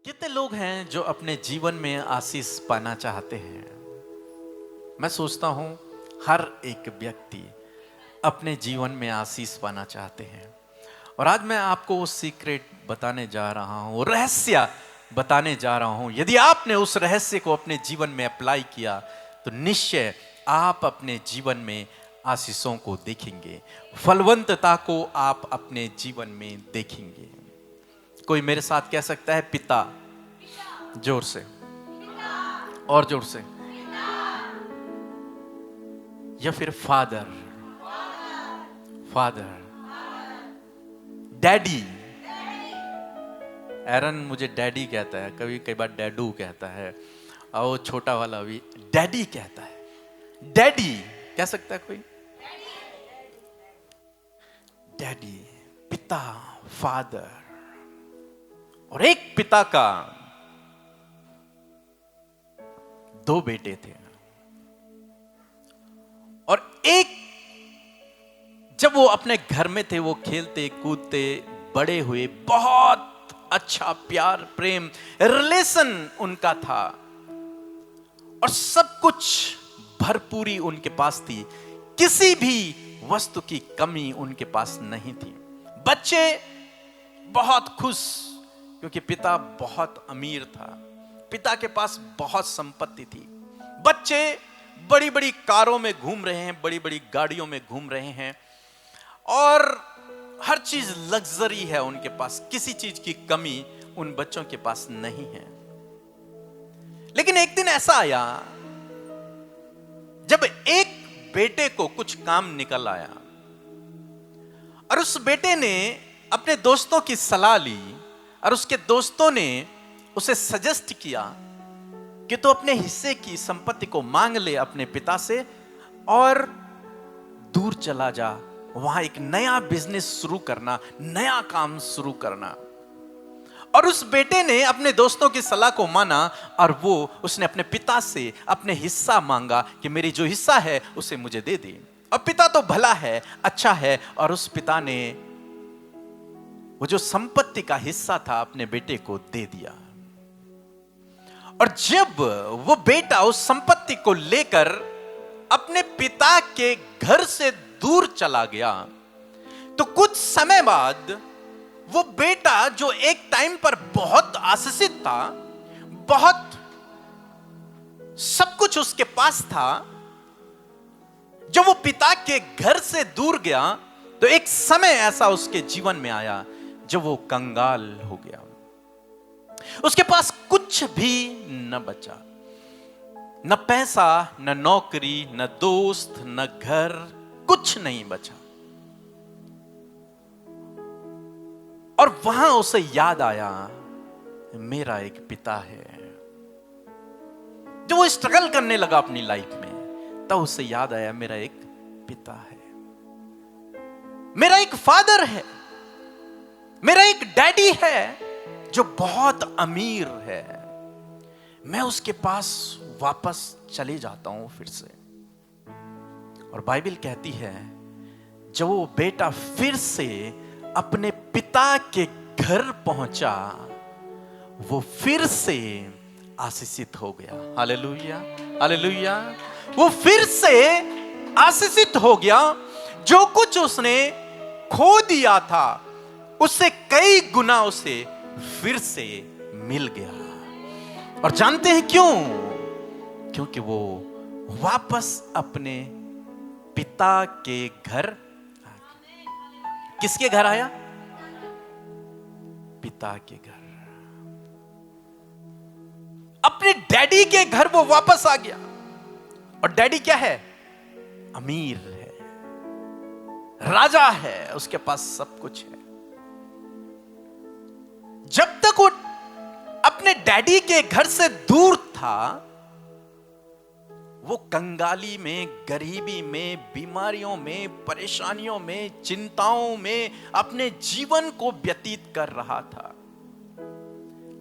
कितने लोग हैं जो अपने जीवन में आशीष पाना चाहते हैं। मैं सोचता हूं हर एक व्यक्ति अपने जीवन में आशीष पाना चाहते हैं। और आज मैं आपको वो सीक्रेट बताने जा रहा हूं, वो रहस्य बताने जा रहा हूं। यदि आपने उस रहस्य को अपने जीवन में अप्लाई किया तो निश्चय आप अपने जीवन में आशीषों को देखेंगे, फलवंतता को आप अपने जीवन में देखेंगे। कोई मेरे साथ कह सकता है पिता, जोर से और जोर से, या फिर फादर, फादर, डैडी। एरन मुझे डैडी कहता है, कभी कई बार डैडू कहता है, और वो छोटा वाला भी डैडी कहता है। डैडी कह सकता है कोई? डैडी, पिता, फादर। और एक पिता का दो बेटे थे, और एक जब वो अपने घर में थे, वो खेलते कूदते बड़े हुए, बहुत अच्छा प्यार प्रेम रिलेशन उनका था, और सब कुछ भरपूरी उनके पास थी, किसी भी वस्तु की कमी उनके पास नहीं थी। बच्चे बहुत खुश, क्योंकि पिता बहुत अमीर था, पिता के पास बहुत संपत्ति थी। बच्चे बड़ी बड़ी कारों में घूम रहे हैं, बड़ी बड़ी गाड़ियों में घूम रहे हैं, और हर चीज लग्जरी है उनके पास, किसी चीज की कमी उन बच्चों के पास नहीं है। लेकिन एक दिन ऐसा आया जब एक बेटे को कुछ काम निकल आया, और उस बेटे ने अपने दोस्तों की सलाह ली, और उसके दोस्तों ने उसे सजेस्ट किया कि तू अपने हिस्से की संपत्ति को मांग ले अपने पिता से, और दूर चला जा, वहां एक नया बिजनेस शुरू करना, नया काम शुरू करना। और उस बेटे ने अपने दोस्तों की सलाह को माना, और उसने अपने पिता से अपने हिस्सा मांगा कि मेरी जो हिस्सा है उसे मुझे दे दे। और पिता तो भला है, अच्छा है, और उस पिता ने वो जो संपत्ति का हिस्सा था अपने बेटे को दे दिया। और जब वो बेटा उस संपत्ति को लेकर अपने पिता के घर से दूर चला गया, तो कुछ समय बाद वो बेटा, जो एक टाइम पर बहुत आशीषित था, बहुत सब कुछ उसके पास था, जब वो पिता के घर से दूर गया, तो एक समय ऐसा उसके जीवन में आया जब वो कंगाल हो गया। उसके पास कुछ भी न बचा, न पैसा, न नौकरी, न दोस्त, न घर, कुछ नहीं बचा। और वहां उसे याद आया, मेरा एक पिता है। जब वो स्ट्रगल करने लगा अपनी लाइफ में, तब उसे याद आया, मेरा एक पिता है, मेरा एक फादर है, मेरा एक डैडी है जो बहुत अमीर है। मैं उसके पास वापस चले जाता हूं फिर से। और बाइबल कहती है, जब वो बेटा फिर से अपने पिता के घर पहुंचा, वो फिर से आशीषित हो गया। Hallelujah, hallelujah. वो फिर से आशीषित हो गया। जो कुछ उसने खो दिया था, उससे कई गुना उसे फिर से मिल गया। और जानते हैं क्यों? क्योंकि वो वापस अपने पिता के घर। किसके घर आया? पिता के घर। अपने डैडी के घर वो वापस आ गया। और डैडी क्या है? अमीर है, राजा है, उसके पास सब कुछ है। जब तक वो अपने डैडी के घर से दूर था, वो कंगाली में, गरीबी में, बीमारियों में, परेशानियों में, चिंताओं में अपने जीवन को व्यतीत कर रहा था।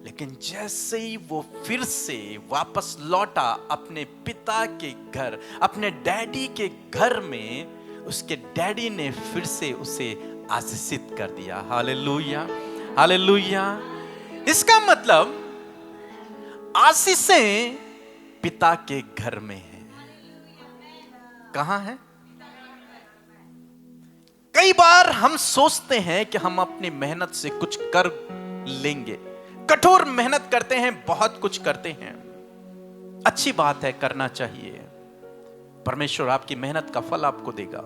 लेकिन जैसे ही वो फिर से वापस लौटा अपने पिता के घर, अपने डैडी के घर में, उसके डैडी ने फिर से उसे आशीषित कर दिया। Hallelujah, hallelujah. इसका मतलब आशीषें पिता के घर में है। कहां है? कई बार हम सोचते हैं कि हम अपनी मेहनत से कुछ कर लेंगे, कठोर मेहनत करते हैं, बहुत कुछ करते हैं। अच्छी बात है, करना चाहिए। परमेश्वर आपकी मेहनत का फल आपको देगा।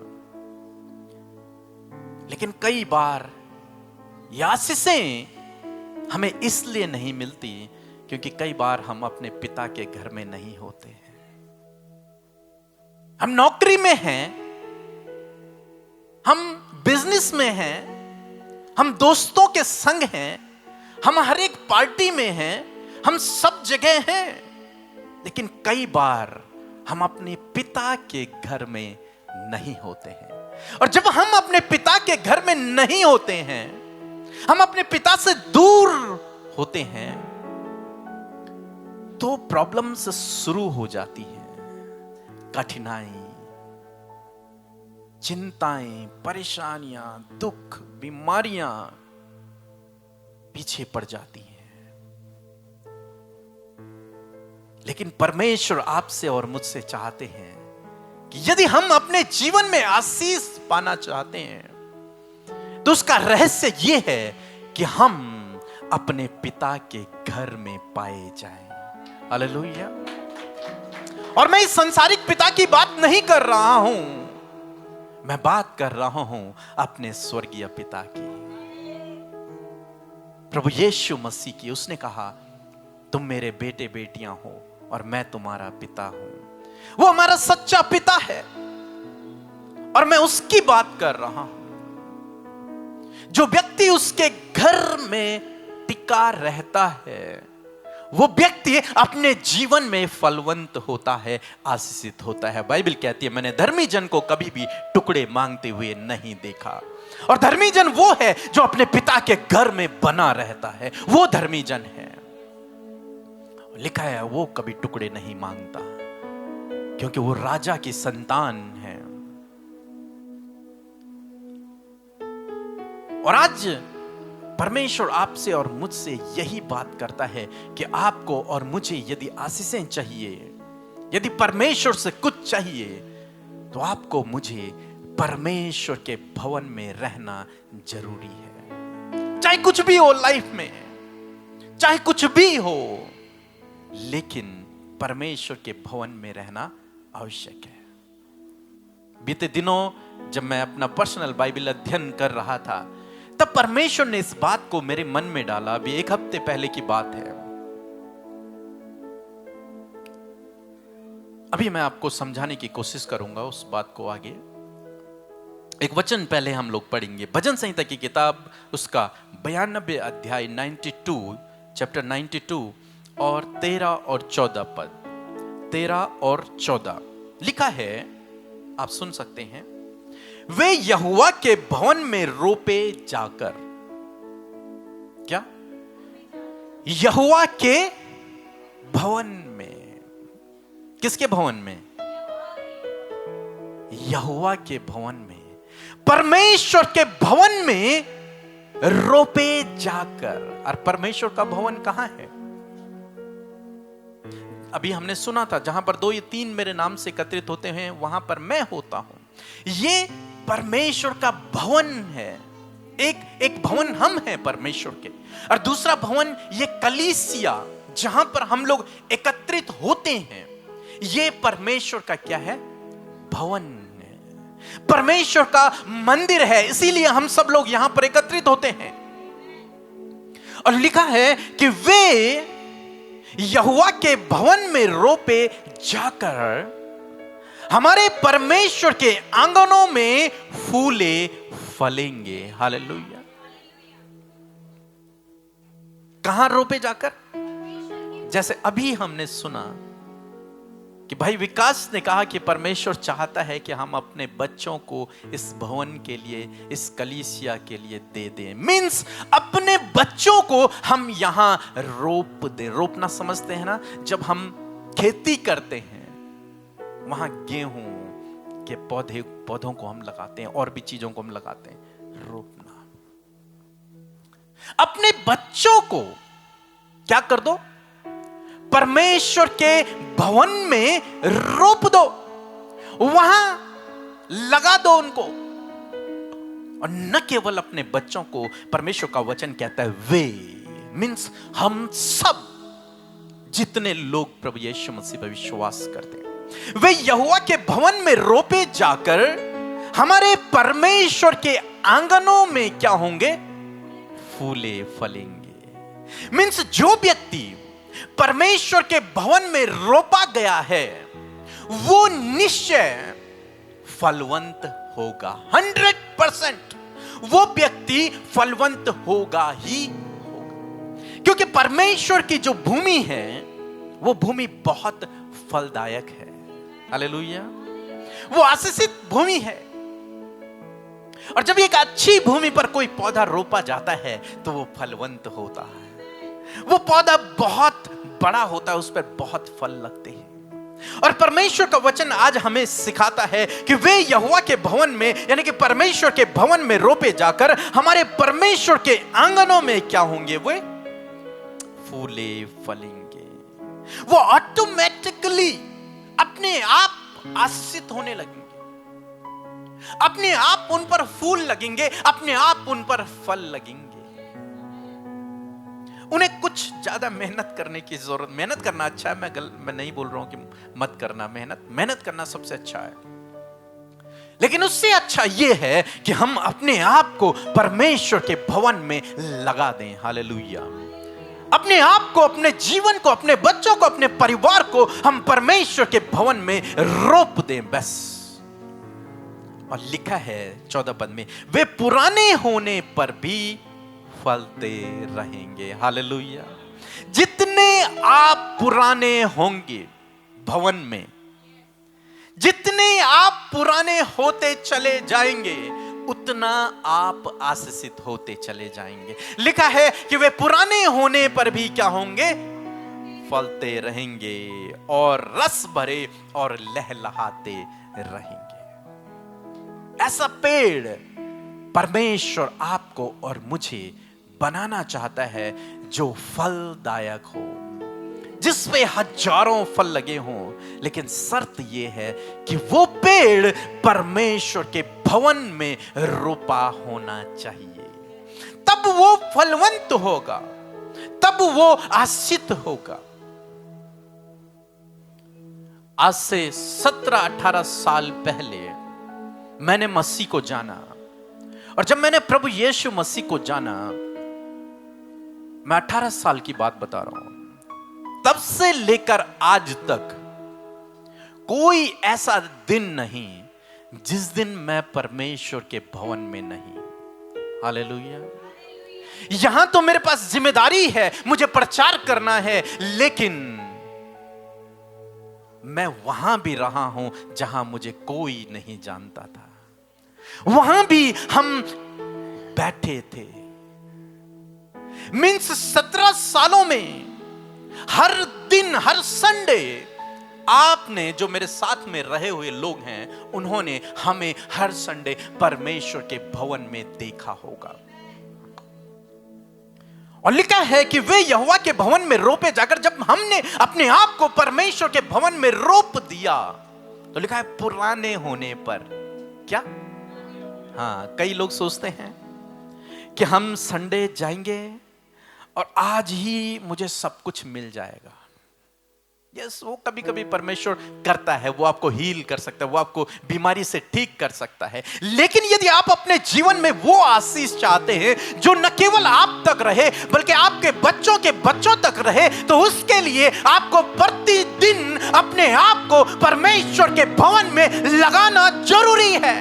लेकिन कई बार ये आशीषें हमें इसलिए नहीं मिलती क्योंकि कई बार हम अपने पिता के घर में नहीं होते हैं। हम नौकरी में हैं, हम बिजनेस में हैं, हम दोस्तों के संग हैं, हम हर एक पार्टी में हैं, हम सब जगह हैं, लेकिन कई बार हम अपने पिता के घर में नहीं होते हैं। और जब हम अपने पिता के घर में नहीं होते हैं, हम अपने पिता से दूर होते हैं, तो प्रॉब्लम्स शुरू हो जाती है। कठिनाई, चिंताएं, परेशानियां, दुख, बीमारियां पीछे पड़ जाती हैं। लेकिन परमेश्वर आपसे और मुझसे चाहते हैं कि यदि हम अपने जीवन में आशीष पाना चाहते हैं तो उसका रहस्य यह है कि हम अपने पिता के घर में पाए जाएं। हालेलुया। और मैं इस सांसारिक पिता की बात नहीं कर रहा हूं, मैं बात कर रहा हूं अपने स्वर्गीय पिता की, प्रभु यीशु मसीह की। उसने कहा, तुम मेरे बेटे बेटियां हो और मैं तुम्हारा पिता हूं। वो हमारा सच्चा पिता है और मैं उसकी बात कर रहा हूं। जो व्यक्ति उसके घर में टिका रहता है, वो व्यक्ति अपने जीवन में फलवंत होता है, आशीषित होता है। बाइबल कहती है, मैंने धर्मी जन को कभी भी टुकड़े मांगते हुए नहीं देखा। और धर्मी जन वो है जो अपने पिता के घर में बना रहता है, वो धर्मी जन है। लिखा है, वो कभी टुकड़े नहीं मांगता क्योंकि वो राजा की संतान है। और आज परमेश्वर आपसे और मुझसे यही बात करता है कि आपको और मुझे यदि आशीषें चाहिए, यदि परमेश्वर से कुछ चाहिए, तो आपको मुझे परमेश्वर के भवन में रहना जरूरी है। चाहे कुछ भी हो लाइफ में, चाहे कुछ भी हो, लेकिन परमेश्वर के भवन में रहना आवश्यक है। बीते दिनों जब मैं अपना पर्सनल बाइबल अध्ययन कर रहा था, तब परमेश्वर ने इस बात को मेरे मन में डाला। अभी एक हफ्ते पहले की बात है। अभी मैं आपको समझाने की कोशिश करूंगा उस बात को आगे। एक वचन पहले हम लोग पढ़ेंगे, भजन संहिता की किताब उसका 92 अध्याय 92, चैप्टर 92 और 13 और 14 पद। 13 और 14 लिखा है, आप सुन सकते हैं। वे यहोवा के भवन में रोपे जाकर, क्या? यहोवा के भवन में। किसके भवन में? यहोवा के भवन में, परमेश्वर के भवन में रोपे जाकर। और परमेश्वर का भवन कहां है? अभी हमने सुना था, जहां पर 2 या 3 मेरे नाम से एकत्रित होते हैं वहां पर मैं होता हूं। ये परमेश्वर का भवन है। एक भवन हम हैं परमेश्वर के, और दूसरा भवन ये कलीसिया जहां पर हम लोग एकत्रित होते हैं, ये परमेश्वर का क्या है? भवन है, परमेश्वर का मंदिर है। इसीलिए हम सब लोग यहां पर एकत्रित होते हैं। और लिखा है कि वे यहोवा के भवन में रोपे जाकर हमारे परमेश्वर के आंगनों में फूले फलेंगे। हालेलुया। कहां रोपे जाकर? जैसे अभी हमने सुना कि भाई विकास ने कहा कि परमेश्वर चाहता है कि हम अपने बच्चों को इस भवन के लिए, इस कलीसिया के लिए दे दें। मींस अपने बच्चों को हम यहां रोप दें। रोपना समझते हैं ना? जब हम खेती करते हैं, वहां गेहूं के पौधों को हम लगाते हैं और भी चीजों को हम लगाते हैं। रोपना। अपने बच्चों को क्या कर दो? परमेश्वर के भवन में रोप दो, वहां लगा दो उनको। और न केवल अपने बच्चों को, परमेश्वर का वचन कहता है वे मीन्स हम सब जितने लोग प्रभु यीशु मसीह पर विश्वास करते हैं, वे यहोवा के भवन में रोपे जाकर हमारे परमेश्वर के आंगनों में क्या होंगे? फूले फलेंगे। मीन्स जो व्यक्ति परमेश्वर के भवन में रोपा गया है वो निश्चय फलवंत होगा। 100% वो व्यक्ति फलवंत होगा ही होगा, क्योंकि परमेश्वर की जो भूमि है वो भूमि बहुत फलदायक है। हालेलुया। वो आशीषित भूमि है। और जब एक अच्छी भूमि पर कोई पौधा रोपा जाता है तो वो फलवंत होता है, वो पौधा बहुत बड़ा होता है, उस पर बहुत फल लगते हैं। और परमेश्वर का वचन आज हमें सिखाता है कि वे यहोवा के भवन में, यानी कि परमेश्वर के भवन में रोपे जाकर हमारे परमेश्वर के आंगनों में क्या होंगे? वे फूले फलेंगे। वो ऑटोमेटिकली अपने आप आशीषित होने लगेंगे, अपने आप उन पर फूल लगेंगे, अपने आप उन पर फल लगेंगे। उन्हें कुछ ज्यादा मेहनत करने की जरूरत, मेहनत करना अच्छा है, मैं नहीं बोल रहा हूं कि मत करना, मेहनत करना सबसे अच्छा है, लेकिन उससे अच्छा यह है कि हम अपने आप को परमेश्वर के भवन में लगा दें। हालेलुया। अपने आप को, अपने जीवन को, अपने बच्चों को, अपने परिवार को हम परमेश्वर के भवन में रोप दें बस। और लिखा है 14 पद में, वे पुराने होने पर भी फलते रहेंगे। हालेलुया। जितने आप पुराने होंगे भवन में, जितने आप पुराने होते चले जाएंगे, उतना आप आशीषित होते चले जाएंगे। लिखा है कि वे पुराने होने पर भी क्या होंगे? फलते रहेंगे और रस भरे और लहलहाते रहेंगे। ऐसा पेड़ परमेश्वर आपको और मुझे बनाना चाहता है जो फलदायक हो, जिस पे हजारों फल लगे हों, लेकिन शर्त यह है कि वो पेड़ परमेश्वर के भवन में रोपा होना चाहिए। तब वो फलवंत होगा, तब वो आशीषित होगा। आज से 17-18 साल पहले मैंने मसीह को जाना, और जब मैंने प्रभु यीशु मसीह को जाना, मैं 18 साल की बात बता रहा हूं, तब से लेकर आज तक कोई ऐसा दिन नहीं जिस दिन मैं परमेश्वर के भवन में नहीं। हालेलुया। यहां तो मेरे पास जिम्मेदारी है, मुझे प्रचार करना है, लेकिन मैं वहां भी रहा हूं जहां मुझे कोई नहीं जानता था। वहां भी हम बैठे थे। मीन्स 17 सालों में हर दिन, हर संडे, आपने जो मेरे साथ में रहे हुए लोग हैं, उन्होंने हमें हर संडे परमेश्वर के भवन में देखा होगा। और लिखा है कि वे यहोवा के भवन में रोपे जाकर, जब हमने अपने आप को परमेश्वर के भवन में रोप दिया, तो लिखा है पुराने होने पर क्या? हाँ, कई लोग सोचते हैं कि हम संडे जाएंगे और आज ही मुझे सब कुछ मिल जाएगा। यस, वो कभी कभी परमेश्वर करता है, वो आपको हील कर सकता है, वो आपको बीमारी से ठीक कर सकता है। लेकिन यदि आप अपने जीवन में वो आशीष चाहते हैं जो न केवल आप तक रहे बल्कि आपके बच्चों के बच्चों तक रहे, तो उसके लिए आपको प्रतिदिन अपने आप को परमेश्वर के भवन में लगाना जरूरी है।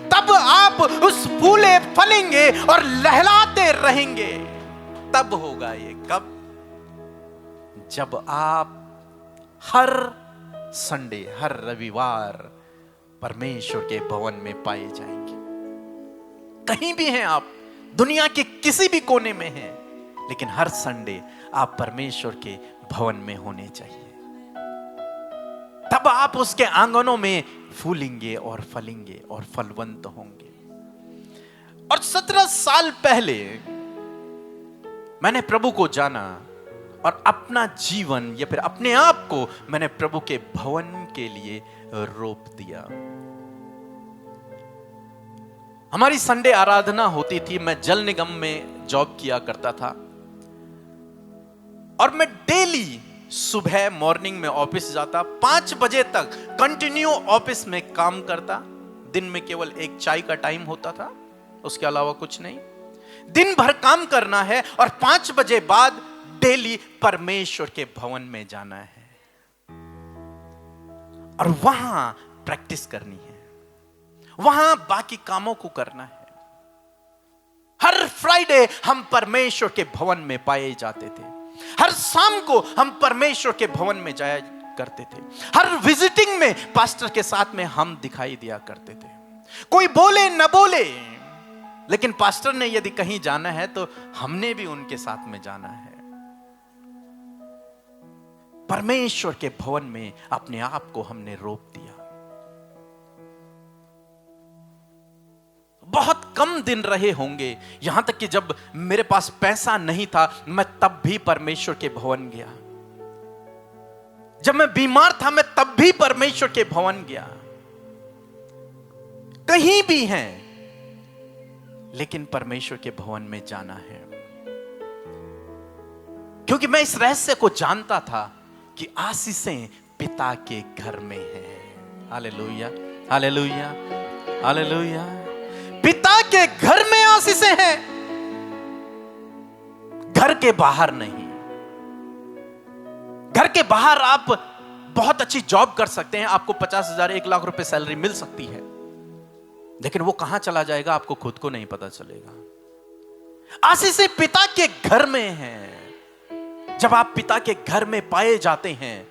तब आप उस फूले फलेंगे और लहलाते रहेंगे। तब होगा ये कब? जब आप हर संडे, हर रविवार परमेश्वर के भवन में पाए जाएंगे। कहीं भी हैं आप, दुनिया के किसी भी कोने में हैं, लेकिन हर संडे आप परमेश्वर के भवन में होने चाहिए। तब आप उसके आंगनों में फूलेंगे और फलेंगे और फलवंत होंगे। और 17 साल पहले मैंने प्रभु को जाना, और अपना जीवन या फिर अपने आप को मैंने प्रभु के भवन के लिए रोप दिया। हमारी संडे आराधना होती थी। मैं जल निगम में जॉब किया करता था और मैं डेली सुबह मॉर्निंग में ऑफिस जाता, 5 बजे तक कंटिन्यू ऑफिस में काम करता। दिन में केवल एक चाय का टाइम होता था, उसके अलावा कुछ नहीं। दिन भर काम करना है और 5 बजे बाद डेली परमेश्वर के भवन में जाना है और वहां प्रैक्टिस करनी है, वहां बाकी कामों को करना है। हर फ्राइडे हम परमेश्वर के भवन में पाए जाते थे। हर शाम को हम परमेश्वर के भवन में जाया करते थे। हर विजिटिंग में पास्टर के साथ में हम दिखाई दिया करते थे। कोई बोले न बोले, लेकिन पास्टर ने यदि कहीं जाना है तो हमने भी उनके साथ में जाना है। परमेश्वर के भवन में अपने आप को हमने रोप दिया। बहुत कम दिन रहे होंगे, यहां तक कि जब मेरे पास पैसा नहीं था मैं तब भी परमेश्वर के भवन गया। जब मैं बीमार था मैं तब भी परमेश्वर के भवन गया। कहीं भी हैं, लेकिन परमेश्वर के भवन में जाना है, क्योंकि मैं इस रहस्य को जानता था कि आशीषें पिता के घर में हैं। Hallelujah, hallelujah, hallelujah. पिता के घर में आशीषें हैं, घर के बाहर नहीं। घर के बाहर आप बहुत अच्छी जॉब कर सकते हैं, आपको 50,000 1 लाख रुपए सैलरी मिल सकती है, लेकिन वो कहां चला जाएगा आपको खुद को नहीं पता चलेगा। आशीषें पिता के घर में हैं। जब आप पिता के घर में पाए जाते हैं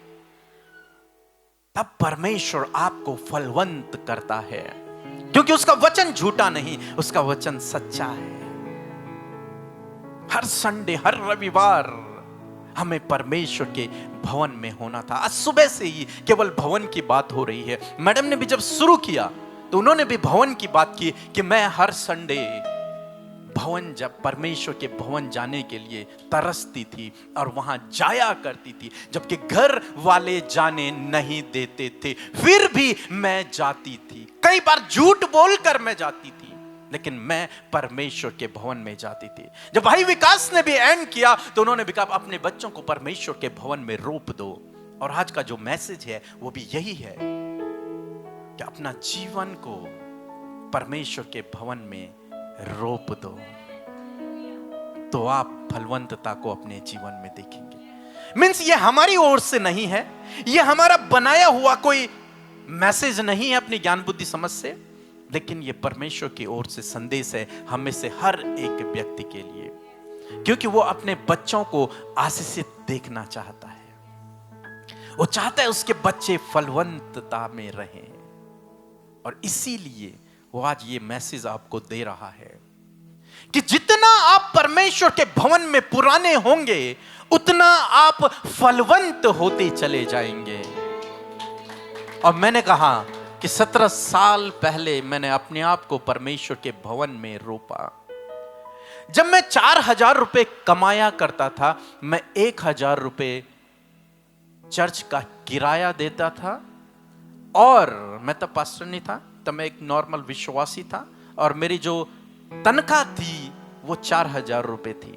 तब परमेश्वर आपको फलवंत करता है, क्योंकि उसका वचन झूठा नहीं, उसका वचन सच्चा है। हर संडे, हर रविवार हमें परमेश्वर के भवन में होना था। आज सुबह से ही केवल भवन की बात हो रही है। मैडम ने भी जब शुरू किया तो उन्होंने भी भवन की बात की कि मैं हर संडे भवन, जब परमेश्वर के भवन जाने के लिए तरसती थी और वहां जाया करती थी, जबकि घर वाले जाने नहीं देते थे, फिर भी मैं जाती थी। कई बार झूठ बोलकर मैं जाती थी, लेकिन मैं परमेश्वर के भवन में जाती थी। जब भाई विकास ने भी एंड किया तो उन्होंने भी कहा अपने बच्चों को परमेश्वर के भवन में रोप दो। और आज का जो मैसेज है वो भी यही है कि अपना जीवन को परमेश्वर के भवन में रोप दो, तो आप फलवंतता को अपने जीवन में देखेंगे। मीन्स ये हमारी ओर से नहीं है, ये हमारा बनाया हुआ कोई मैसेज नहीं है अपनी ज्ञान बुद्धि समझ से, लेकिन ये परमेश्वर की ओर से संदेश है हमें से हर एक व्यक्ति के लिए, क्योंकि वो अपने बच्चों को आशीषित देखना चाहता है। वो चाहता है उसके बच्चे फलवंतता में रहें, और इसीलिए वो आज ये मैसेज आपको दे रहा है कि जितना आप परमेश्वर के भवन में पुराने होंगे उतना आप फलवंत होते चले जाएंगे। और मैंने कहा कि 17 साल पहले मैंने अपने आप को परमेश्वर के भवन में रोपा। जब मैं 4,000 रुपए कमाया करता था, मैं 1,000 रुपए चर्च का किराया देता था, और मैं तब पास्टर नहीं था, तब मैं एक नॉर्मल विश्वासी था, और मेरी जो तनख्वाह थी वो 4,000 रुपए थी।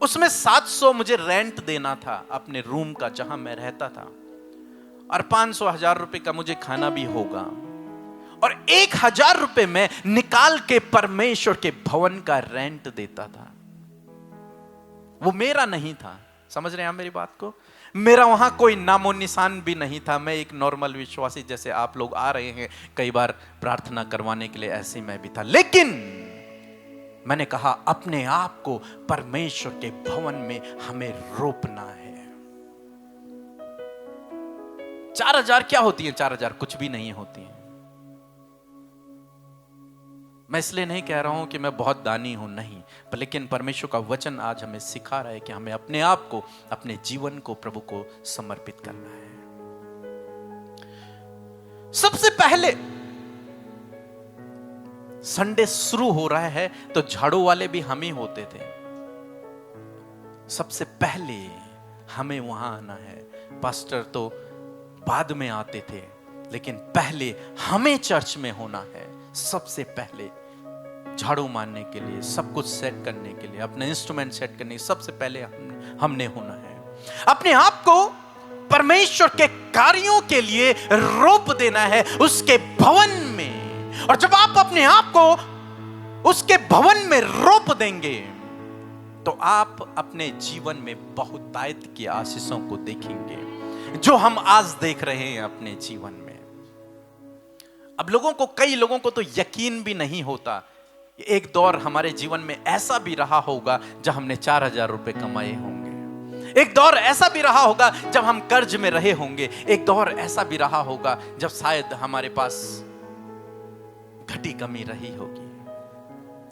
उसमें 700 मुझे रेंट देना था अपने रूम का जहां मैं रहता था, और 500-1,000 रुपए का मुझे खाना भी होगा, और 1,000 रुपए मैं निकाल के परमेश्वर के भवन का रेंट देता था। वो मेरा नहीं था, समझ रहे हैं आप मेरी बात को? मेरा वहां कोई नामो निशान भी नहीं था। मैं एक नॉर्मल विश्वासी, जैसे आप लोग आ रहे हैं कई बार प्रार्थना करवाने के लिए, ऐसे मैं भी था। लेकिन मैंने कहा अपने आप को परमेश्वर के भवन में हमें रोपना है। 4,000 क्या होती है? 4,000 कुछ भी नहीं होती है। मैं इसलिए नहीं कह रहा हूं कि मैं बहुत दानी हूं, नहीं, पर लेकिन परमेश्वर का वचन आज हमें सिखा रहा है कि हमें अपने आप को, अपने जीवन को प्रभु को समर्पित करना है। सबसे पहले संडे शुरू हो रहा है तो झाड़ू वाले भी हम ही होते थे। सबसे पहले हमें वहां आना है। पास्टर तो बाद में आते थे, लेकिन पहले हमें चर्च में होना है। सबसे पहले झाड़ू मारने के लिए, सब कुछ सेट करने के लिए, अपने इंस्ट्रूमेंट सेट करने के लिए सबसे पहले हमने होना है। अपने आप को परमेश्वर के कार्यों के लिए रोप देना है उसके भवन में। और जब आप अपने आप को उसके भवन में रोप देंगे तो आप अपने जीवन में बहुतायत की आशीषों को देखेंगे, जो हम आज देख रहे हैं अपने जीवन में। अब कई लोगों को तो यकीन भी नहीं होता। एक दौर हमारे जीवन में ऐसा भी रहा होगा जब हमने 4,000 रुपए कमाए होंगे। एक दौर ऐसा भी रहा होगा जब हम कर्ज में रहे होंगे। एक दौर ऐसा भी रहा होगा जब शायद हमारे पास घटी कमी रही होगी।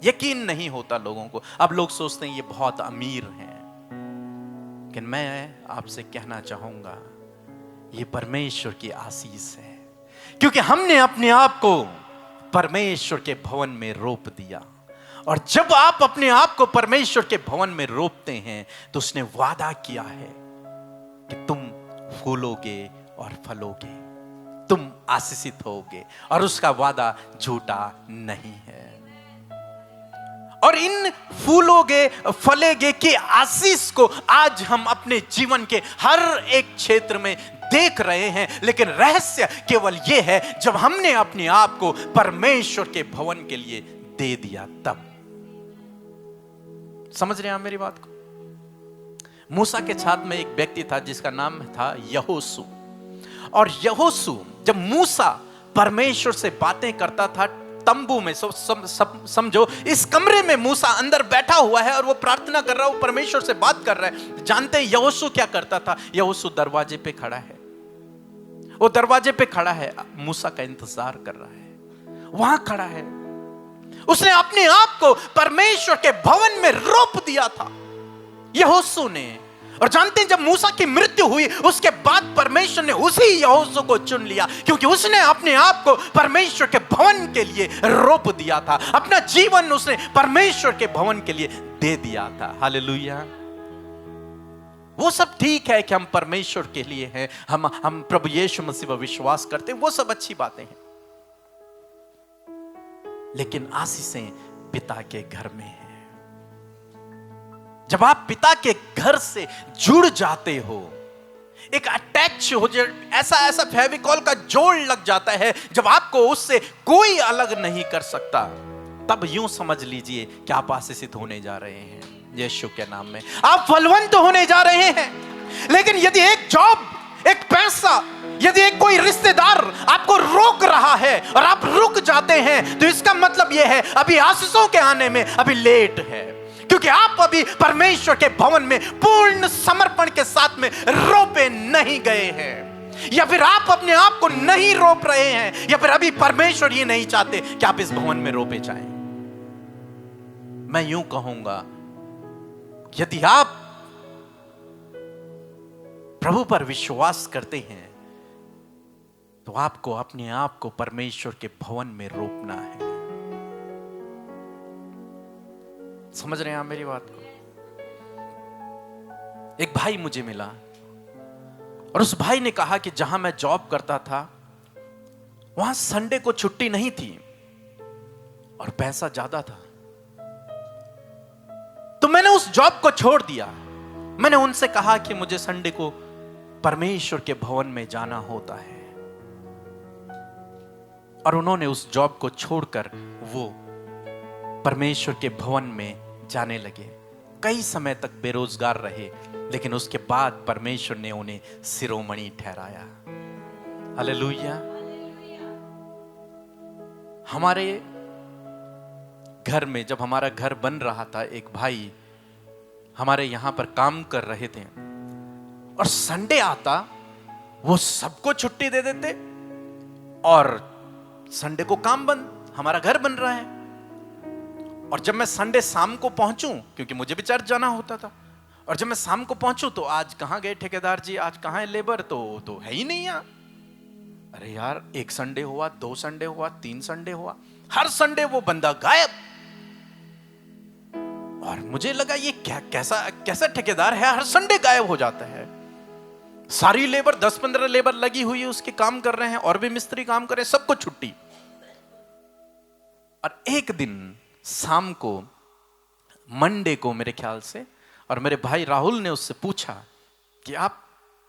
यकीन नहीं होता लोगों को। अब लोग सोचते हैं ये बहुत अमीर हैं, लेकिन मैं आपसे कहना चाहूंगा ये परमेश्वर की आशीष है, क्योंकि हमने अपने आप को परमेश्वर के भवन में रोप दिया। और जब आप अपने आप को परमेश्वर के भवन में रोपते हैं तो उसने वादा किया है कि तुम फूलोगे और फलोगे, तुम आशीषित होगे, और उसका वादा झूठा नहीं है। और इन फूलोगे फलेगे की आशीष को आज हम अपने जीवन के हर एक क्षेत्र में देख रहे हैं। लेकिन रहस्य केवल यह है जब हमने अपने आप को परमेश्वर के भवन के लिए दे दिया तब। समझ रहे हैं आप मेरी बात को? मूसा के साथ में एक व्यक्ति था जिसका नाम था यहोशू। और यहोशू, जब मूसा परमेश्वर से बातें करता था तंबू में, समझो इस कमरे में मूसा अंदर बैठा हुआ है और वो प्रार्थना कर रहा है, वो परमेश्वर से बात कर रहा है। जानते हैं यहोशू क्या करता था? यहोशू दरवाजे पे खड़ा है, वो दरवाजे पे खड़ा है, मूसा का इंतजार कर रहा है, वहां खड़ा है। उसने अपने आप को परमेश्वर के भवन में रोप दिया था यहोशू ने। और जानते हैं जब मूसा की मृत्यु हुई उसके बाद परमेश्वर ने उसी यहोशू को चुन लिया, क्योंकि उसने अपने आप को परमेश्वर के भवन के लिए रोप दिया था। अपना जीवन उसने परमेश्वर के भवन के लिए दे दिया था। हालेलुया। वो सब ठीक है कि हम परमेश्वर के लिए हैं, हम प्रभु यीशु मसीह पर विश्वास करते हैं, वो सब अच्छी बातें हैं। लेकिन आशीषें पिता के घर में है। जब आप पिता के घर से जुड़ जाते हो, एक अटैच हो जाए, ऐसा फेविकॉल का जोड़ लग जाता है, जब आपको उससे कोई अलग नहीं कर सकता, तब यूं समझ लीजिए कि आप आशीषित होने जा रहे हैं यीशु के नाम में। आप फलवंत होने जा रहे हैं। लेकिन यदि एक जॉब, एक पैसा, यदि एक कोई रिश्तेदार आपको रोक रहा है और आप रुक जाते हैं, तो इसका मतलब यह है अभी आशीषों के आने में अभी लेट है, क्योंकि आप अभी परमेश्वर के भवन में पूर्ण समर्पण के साथ में रोपे नहीं गए हैं। या फिर आप अपने आप को नहीं रोप रहे हैं, या फिर अभी परमेश्वर ये नहीं चाहते कि आप इस भवन में रोपे जाएं। मैं यूं कहूंगा, यदि आप प्रभु पर विश्वास करते हैं तो आपको अपने आप को परमेश्वर के भवन में रोपना है। समझ रहे हैं आप मेरी बात को? एक भाई मुझे मिला और उस भाई ने कहा कि जहां मैं जॉब करता था वहां संडे को छुट्टी नहीं थी और पैसा ज्यादा था, तो मैंने उस जॉब को छोड़ दिया। मैंने उनसे कहा कि मुझे संडे को परमेश्वर के भवन में जाना होता है, और उन्होंने उस जॉब को छोड़कर वो परमेश्वर के भवन में जाने लगे। कई समय तक बेरोजगार रहे, लेकिन उसके बाद परमेश्वर ने उन्हें शिरोमणि ठहराया। हालेलुया। हमारे घर में जब हमारा घर बन रहा था, एक भाई हमारे यहां पर काम कर रहे थे, और संडे आता वो सबको छुट्टी दे देते और संडे को काम बंद, हमारा घर बन रहा है। और जब मैं संडे शाम को पहुंचूं, क्योंकि मुझे भी चर्च जाना होता था, और जब मैं शाम को पहुंचूं तो आज कहां गए ठेकेदार जी, आज कहां है लेबर, तो है ही नहीं यहाँ। अरे यार, एक संडे हुआ, 2 संडे हुआ, 3 संडे हुआ, हर संडे वो बंदा गायब। और और मुझे लगा ये क्या कैसा कैसा ठेकेदार है, हर संडे गायब हो जाता है। सारी लेबर 10-15 लेबर लगी हुई है, उसके काम कर रहे हैं, और भी मिस्त्री काम कर रहे हैं, सबको छुट्टी। और एक दिन शाम को, मंडे को मेरे ख्याल से, और मेरे भाई राहुल ने उससे पूछा कि आप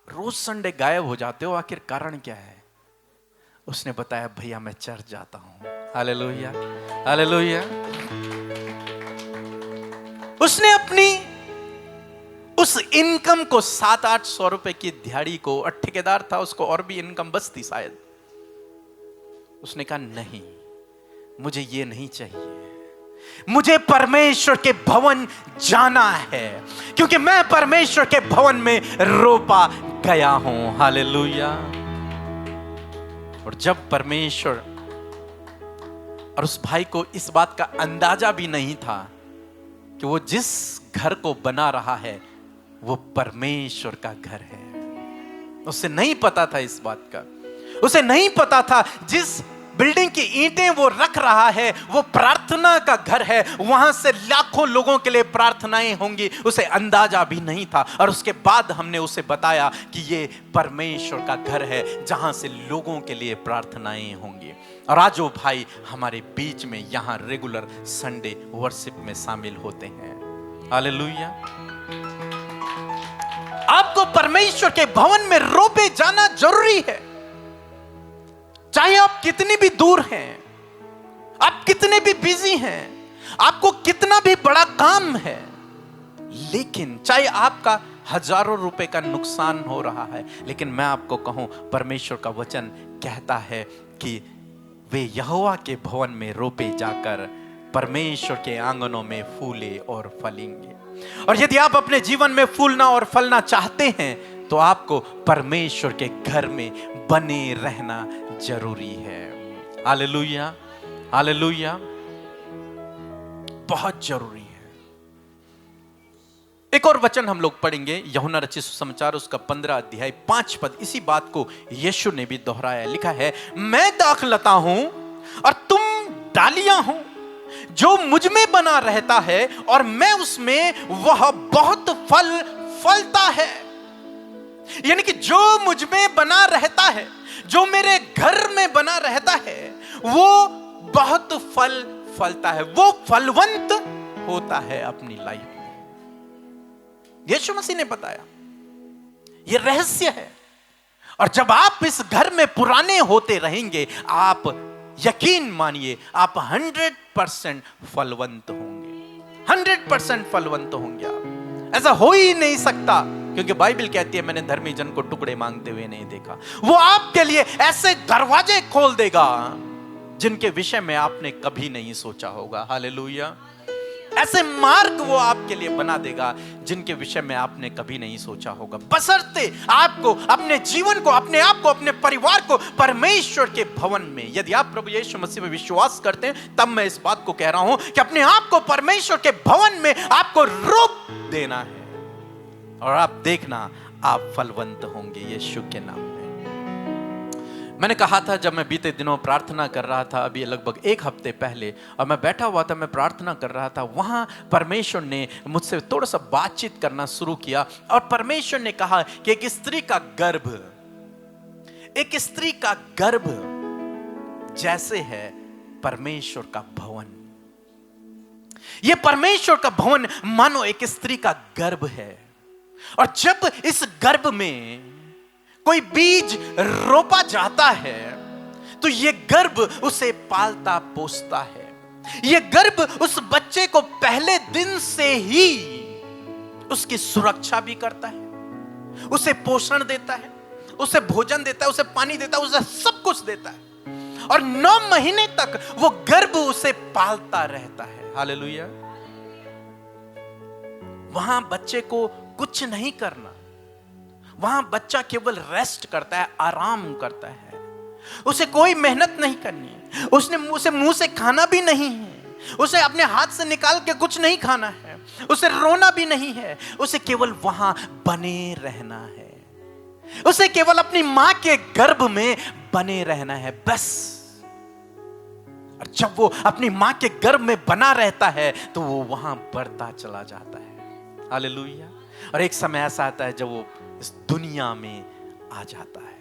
रोज संडे गायब हो जाते हो, आखिर कारण क्या है? उसने बताया, भैया मैं चर्च जाता हूं। Hallelujah, hallelujah. उसने अपनी उस इनकम को 700-800 रुपए की दिहाड़ी को, और ठेकेदार था, उसको और भी इनकम बचती शायद। उसने कहा नहीं, मुझे ये नहीं चाहिए, मुझे परमेश्वर के भवन जाना है, क्योंकि मैं परमेश्वर के भवन में रोपा गया हूं। हालेलुया। और जब परमेश्वर, और उस भाई को इस बात का अंदाजा भी नहीं था कि वो जिस घर को बना रहा है वो परमेश्वर का घर है। उसे नहीं पता था इस बात का। उसे नहीं पता था जिस बिल्डिंग की ईंटें वो रख रहा है वो प्रार्थना का घर है, वहां से लाखों लोगों के लिए प्रार्थनाएं होंगी। उसे अंदाजा भी नहीं था। और उसके बाद हमने उसे बताया कि ये परमेश्वर का घर है जहां से लोगों के लिए प्रार्थनाएं होंगी। और आज वो भाई हमारे बीच में यहां रेगुलर संडे वर्शिप में शामिल होते हैं। हालेलुया। आपको परमेश्वर के भवन में रोपे जाना जरूरी है, चाहे आप कितनी भी दूर हैं, आप कितने भी बिजी हैं, आपको कितना भी बड़ा काम है, लेकिन चाहे आपका हजारों रुपए का नुकसान हो रहा है, लेकिन मैं आपको कहूं, परमेश्वर का वचन कहता है कि वे यहोवा के भवन में रोपे जाकर परमेश्वर के आंगनों में फूले और फलेंगे। और यदि आप अपने जीवन में फूलना और फलना चाहते हैं तो आपको परमेश्वर के घर में बने रहना जरूरी है। हालेलुया, हालेलुया, बहुत जरूरी है। एक और वचन हम लोग पढ़ेंगे, यूहन्ना रचित सुसमाचार उसका 15 अध्याय 5 पद। इसी बात को यीशु ने भी दोहराया। लिखा है, मैं दाखलता हूं और तुम डालियां हो, जो मुझ में बना रहता है और मैं उसमें, वह बहुत फल फलता है। यानी कि जो मुझ में बना रहता है, जो मेरे घर में बना रहता है, वो बहुत फल फलता है, वो फलवंत होता है अपनी लाइफ में। यीशु मसीह ने बताया, ये रहस्य है। और जब आप इस घर में पुराने होते रहेंगे, आप यकीन मानिए आप 100% फलवंत होंगे। 100% फलवंत होंगे आप। ऐसा हो ही नहीं सकता, क्योंकि बाइबल कहती है, मैंने धर्मी जन को टुकड़े मांगते हुए नहीं देखा। वो आपके लिए ऐसे दरवाजे खोल देगा जिनके विषय में आपने कभी नहीं सोचा होगा। हालेलुया। ऐसे मार्ग वो आपके लिए बना देगा जिनके विषय में आपने कभी नहीं सोचा होगा, बशर्ते आपको अपने जीवन को, अपने आप को, अपने परिवार को परमेश्वर के भवन में, यदि आप प्रभु यीशु मसीह में विश्वास करते हैं, तब मैं इस बात को कह रहा हूं कि अपने आप को परमेश्वर के भवन में आपको रोप देना है, और आप देखना आप फलवंत होंगे यीशु के नाम में। मैंने कहा था, जब मैं बीते दिनों प्रार्थना कर रहा था, अभी लगभग 1 हफ्ते पहले, और मैं बैठा हुआ था, मैं प्रार्थना कर रहा था, वहां परमेश्वर ने मुझसे थोड़ा सा बातचीत करना शुरू किया। और परमेश्वर ने कहा कि एक स्त्री का गर्भ जैसे है परमेश्वर का भवन। यह परमेश्वर का भवन मानो एक स्त्री का गर्भ है। और जब इस गर्भ में कोई बीज रोपा जाता है तो यह गर्भ उसे पालता पोसता है। यह गर्भ उस बच्चे को पहले दिन से ही उसकी सुरक्षा भी करता है, उसे पोषण देता है, उसे भोजन देता है, उसे पानी देता है, उसे सब कुछ देता है। और 9 महीने तक वो गर्भ उसे पालता रहता है। हालेलुया। वहां बच्चे को कुछ नहीं करना, वहां बच्चा केवल रेस्ट करता है, आराम करता है। उसे कोई मेहनत नहीं करनी है, उसे मुंह से खाना भी नहीं है, उसे अपने हाथ से निकाल के कुछ नहीं खाना है, उसे रोना भी नहीं है, उसे केवल वहां बने रहना है, उसे केवल अपनी मां के गर्भ में बने रहना है, बस। और जब वो अपनी माँ के गर्भ में बना रहता है तो वो वहां बढ़ता चला जाता है। हालेलुया। और एक समय ऐसा आता है जब वो इस दुनिया में आ जाता है।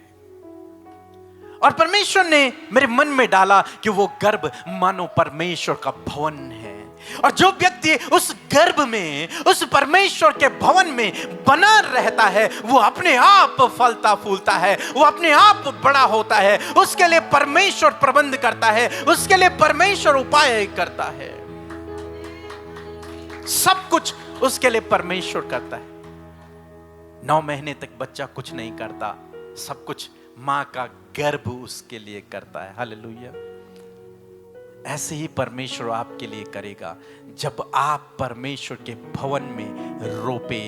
और परमेश्वर ने मेरे मन में डाला कि वो गर्भ मानो परमेश्वर का भवन है, और जो व्यक्ति उस गर्भ में, उस परमेश्वर के भवन में बना रहता है, वो अपने आप फलता फूलता है, वो अपने आप बड़ा होता है। उसके लिए परमेश्वर प्रबंध करता है, उसके लिए परमेश्वर उपाय करता है, सब कुछ उसके लिए परमेश्वर करता है। 9 महीने तक बच्चा कुछ नहीं करता, सब कुछ मां का गर्भ उसके लिए करता है। हालेलुया। ऐसे ही परमेश्वर आपके लिए करेगा जब आप परमेश्वर के भवन में रोपे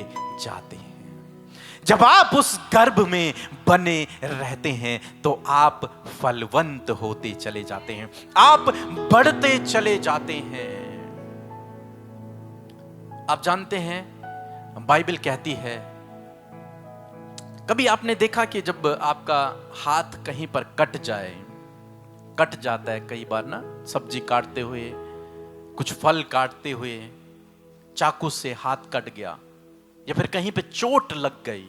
जाते हैं, जब आप उस गर्भ में बने रहते हैं तो आप फलवंत होते चले जाते हैं, आप बढ़ते चले जाते हैं। आप जानते हैं बाइबल कहती है, कभी आपने देखा कि जब आपका हाथ कहीं पर कट जाता है, कई बार ना, सब्जी काटते हुए, कुछ फल काटते हुए चाकू से हाथ कट गया, या फिर कहीं पे चोट लग गई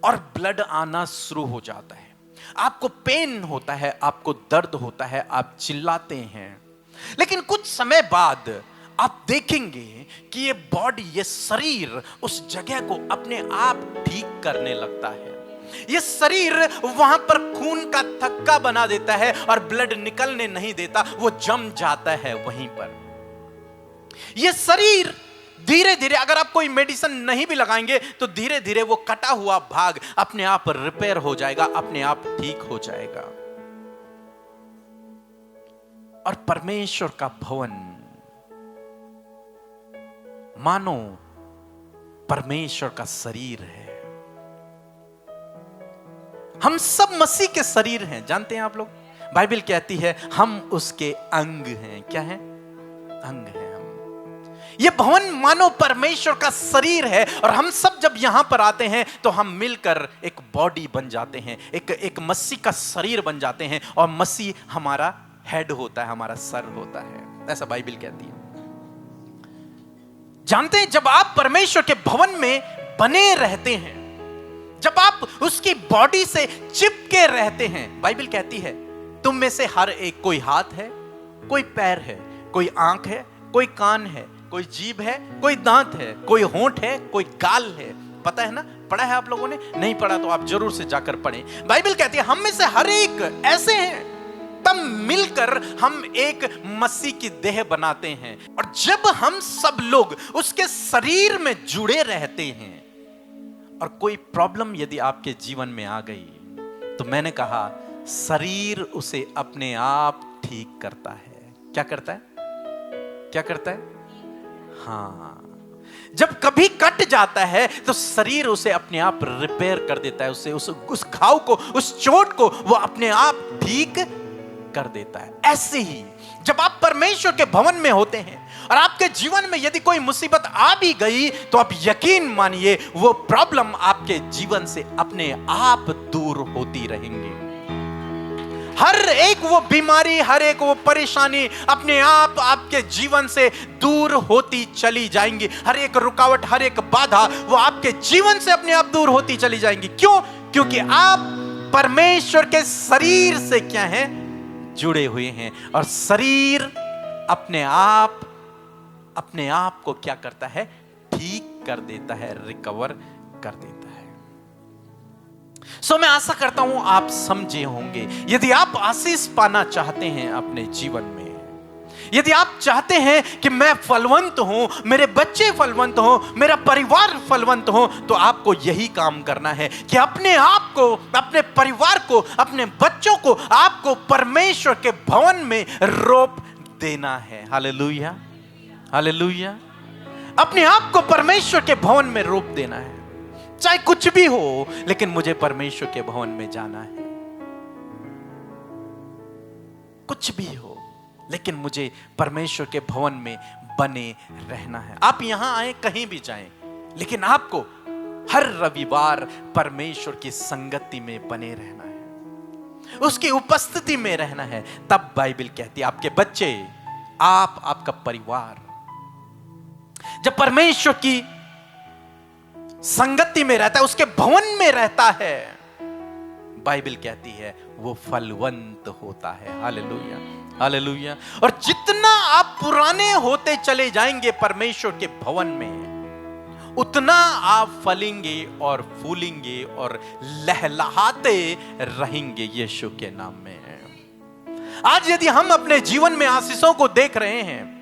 और ब्लड आना शुरू हो जाता है, आपको पेन होता है, आपको दर्द होता है, आप चिल्लाते हैं। लेकिन कुछ समय बाद आप देखेंगे कि ये बॉडी, ये शरीर उस जगह को अपने आप ठीक करने लगता है। ये शरीर वहां पर खून का थक्का बना देता है और ब्लड निकलने नहीं देता, वो जम जाता है वहीं पर। ये शरीर धीरे धीरे, अगर आप कोई मेडिसिन नहीं भी लगाएंगे तो धीरे धीरे वो कटा हुआ भाग अपने आप रिपेयर हो जाएगा, अपने आप ठीक हो जाएगा। और परमेश्वर का भवन मानो परमेश्वर का शरीर है। हम सब मसीह के शरीर हैं, जानते हैं आप लोग। बाइबल कहती है हम उसके अंग हैं। क्या है? अंग हैं हम। ये भवन मानो परमेश्वर का शरीर है, और हम सब जब यहां पर आते हैं तो हम मिलकर एक बॉडी बन जाते हैं, एक मसीह का शरीर बन जाते हैं, और मसीह हमारा हेड होता है, हमारा सर होता है, ऐसा बाइबल कहती है। जानते हैं, जब आप परमेश्वर के भवन में बने रहते हैं, जब आप उसकी बॉडी से चिपके रहते हैं, बाइबल कहती है तुम में से हर एक, कोई हाथ है, कोई पैर है, कोई आंख है, कोई कान है, कोई जीभ है, कोई दांत है, कोई होंठ है, कोई गाल है। पता है ना? पढ़ा है आप लोगों ने? नहीं पढ़ा तो आप जरूर से जाकर पढ़ें। बाइबल कहती है हम में से हर एक ऐसे हैं, तब मिलकर हम एक मसीह की देह बनाते हैं। और जब हम सब लोग उसके शरीर में जुड़े रहते हैं, और कोई प्रॉब्लम यदि आपके जीवन में आ गई, तो मैंने कहा शरीर उसे अपने आप ठीक करता है। क्या करता है? क्या करता है? हाँ, जब कभी कट जाता है तो शरीर उसे अपने आप रिपेयर कर देता है, उस घाव को, उस चोट को वो अपने आप ठीक कर देता है। ऐसे ही जब आप परमेश्वर के भवन में होते हैं और आपके जीवन में यदि कोई मुसीबत आ भी गई, तो आप यकीन मानिए वो प्रॉब्लम आपके जीवन से अपने आप दूर होती रहेंगी। हर एक वो बीमारी, हर एक वो परेशानी अपने आप आपके जीवन से दूर होती चली जाएंगी। हर एक रुकावट, हर एक बाधा वो आपके जीवन से अपने आप दूर होती चली जाएंगी। क्यों? क्योंकि आप परमेश्वर के शरीर से क्या हैं? जुड़े हुए हैं। और शरीर अपने आप को क्या करता है? ठीक कर देता है, रिकवर कर देता है। मैं आशा करता हूं आप समझे होंगे। यदि आप आशीष पाना चाहते हैं अपने जीवन में, यदि आप चाहते हैं कि मैं फलवंत हूं, मेरे बच्चे फलवंत हो, मेरा परिवार फलवंत हो, तो आपको यही काम करना है कि अपने आप को, अपने परिवार को, अपने बच्चों को आपको परमेश्वर के भवन में रोप देना है। Hallelujah, hallelujah. अपने आप को परमेश्वर के भवन में रोप देना है। चाहे कुछ भी हो, लेकिन मुझे परमेश्वर के भवन में जाना है। कुछ भी हो, लेकिन मुझे परमेश्वर के भवन में बने रहना है। आप यहां आए, कहीं भी जाएं, लेकिन आपको हर रविवार परमेश्वर की संगति में बने रहना है। उसकी उपस्थिति में रहना है। तब बाइबल कहती है आपके बच्चे, आप, आपका परिवार जब परमेश्वर की संगति में रहता है, उसके भवन में रहता है, बाइबल कहती है वो फलवंत होता है। Hallelujah, hallelujah. और जितना आप पुराने होते चले जाएंगे परमेश्वर के भवन में, उतना आप फलेंगे और फूलेंगे और लहलहाते रहेंगे यीशु के नाम में। आज यदि हम अपने जीवन में आशीषों को देख रहे हैं,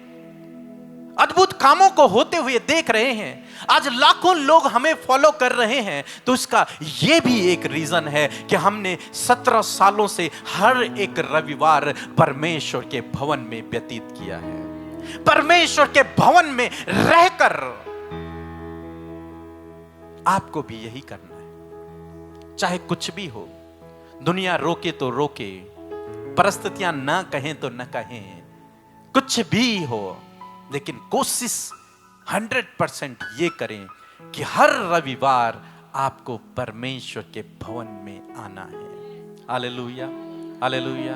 अद्भुत कामों को होते हुए देख रहे हैं, आज लाखों लोग हमें फॉलो कर रहे हैं, तो इसका यह भी एक रीजन है कि हमने 17 सालों से हर एक रविवार परमेश्वर के भवन में व्यतीत किया है। परमेश्वर के भवन में रहकर आपको भी यही करना है। चाहे कुछ भी हो, दुनिया रोके तो रोके, परिस्थितियां ना कहें तो ना कहें, कुछ भी हो, लेकिन कोशिश 100% ये करें कि हर रविवार आपको परमेश्वर के भवन में आना है। Hallelujah, hallelujah.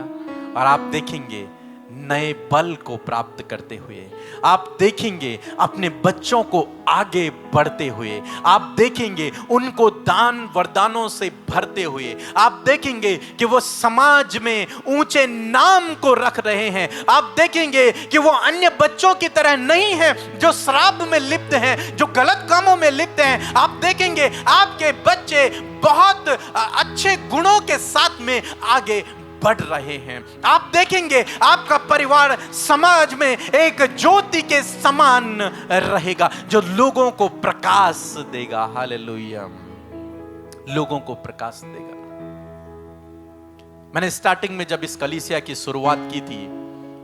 और आप देखेंगे नए बल को प्राप्त करते हुए, आप देखेंगे अपने बच्चों को आगे बढ़ते हुए, आप देखेंगे उनको दान वरदानों से भरते हुए, आप देखेंगे कि वो समाज में ऊंचे नाम को रख रहे हैं। आप देखेंगे कि वो अन्य बच्चों की तरह नहीं है जो शराब में लिप्त हैं, जो गलत कामों में लिप्त हैं। आप देखेंगे आपके बच्चे बहुत अच्छे गुणों के साथ में आगे बढ़ रहे हैं। आप देखेंगे आपका परिवार समाज में एक ज्योति के समान रहेगा जो लोगों को प्रकाश देगा। हालेलुया, लोगों को प्रकाश देगा। मैंने स्टार्टिंग में जब इस कलीसिया की शुरुआत की थी,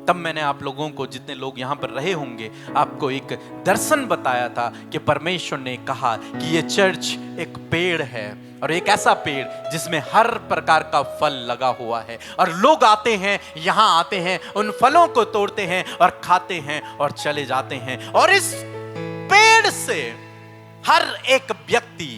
तब मैंने आप लोगों को, जितने लोग यहां पर रहे होंगे, आपको एक दर्शन बताया था कि परमेश्वर ने कहा कि ये चर्च एक पेड़ है, और एक ऐसा पेड़ जिसमें हर प्रकार का फल लगा हुआ है, और लोग आते हैं, यहां आते हैं, उन फलों को तोड़ते हैं और खाते हैं और चले जाते हैं, और इस पेड़ से हर एक व्यक्ति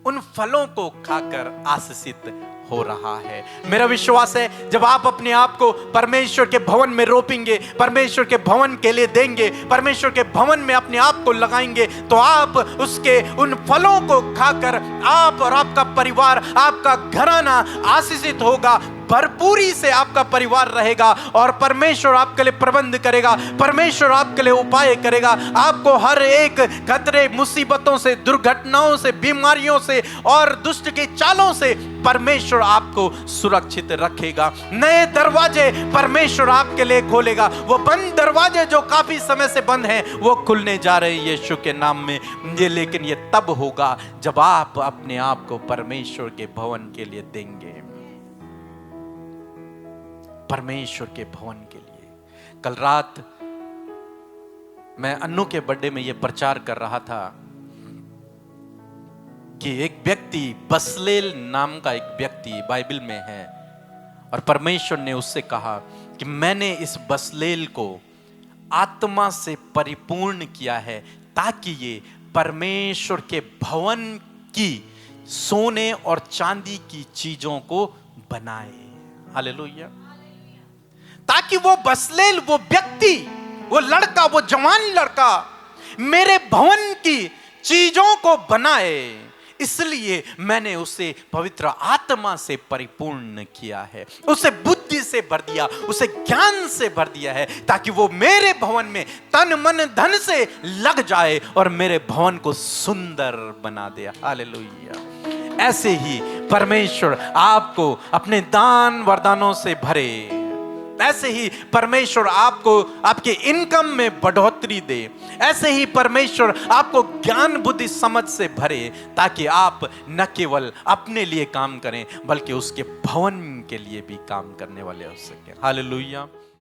उन फलों को खाकर आशीषित हो रहा है। मेरा विश्वास है जब आप अपने आप को परमेश्वर के भवन में रोपेंगे, परमेश्वर के भवन के लिए देंगे, परमेश्वर के भवन में अपने आप को लगाएंगे, तो आप उसके उन फलों को खाकर आप और आपका परिवार, आपका घराना आशीषित होगा, भरपूरी से आपका परिवार रहेगा, और परमेश्वर आपके लिए प्रबंध करेगा, परमेश्वर आपके लिए उपाय करेगा। आपको हर एक खतरे, मुसीबतों से, दुर्घटनाओं से, बीमारियों से और दुष्ट की चालों से परमेश्वर आपको सुरक्षित रखेगा। नए दरवाजे परमेश्वर आपके लिए खोलेगा। वो बंद दरवाजे जो काफी समय से बंद हैं, वो खुलने जा रहे हैं यीशु के नाम में। ये लेकिन ये तब होगा जब आप अपने आप को परमेश्वर के भवन के लिए देंगे, परमेश्वर के भवन के लिए। कल रात मैं अन्नू के बर्थडे में यह प्रचार कर रहा था कि एक व्यक्ति, बसलेल नाम का एक व्यक्ति बाइबल में है, और परमेश्वर ने उससे कहा कि मैंने इस बसलेल को आत्मा से परिपूर्ण किया है ताकि ये परमेश्वर के भवन की सोने और चांदी की चीजों को बनाए। हालेलुया। ताकि वो बसलेल, वो व्यक्ति, वो लड़का, वो जवान लड़का मेरे भवन की चीजों को बनाए, इसलिए मैंने उसे पवित्र आत्मा से परिपूर्ण किया है, उसे बुद्धि से भर दिया, उसे ज्ञान से भर दिया है, ताकि वो मेरे भवन में तन मन धन से लग जाए और मेरे भवन को सुंदर बना दे। हालेलुया। ऐसे ही परमेश्वर आपको अपने दान वरदानों से भरे, ऐसे ही परमेश्वर आपको आपके इनकम में बढ़ोतरी दे, ऐसे ही परमेश्वर आपको ज्ञान बुद्धि समझ से भरे, ताकि आप न केवल अपने लिए काम करें बल्कि उसके भवन के लिए भी काम करने वाले हो सके। हालेलुया।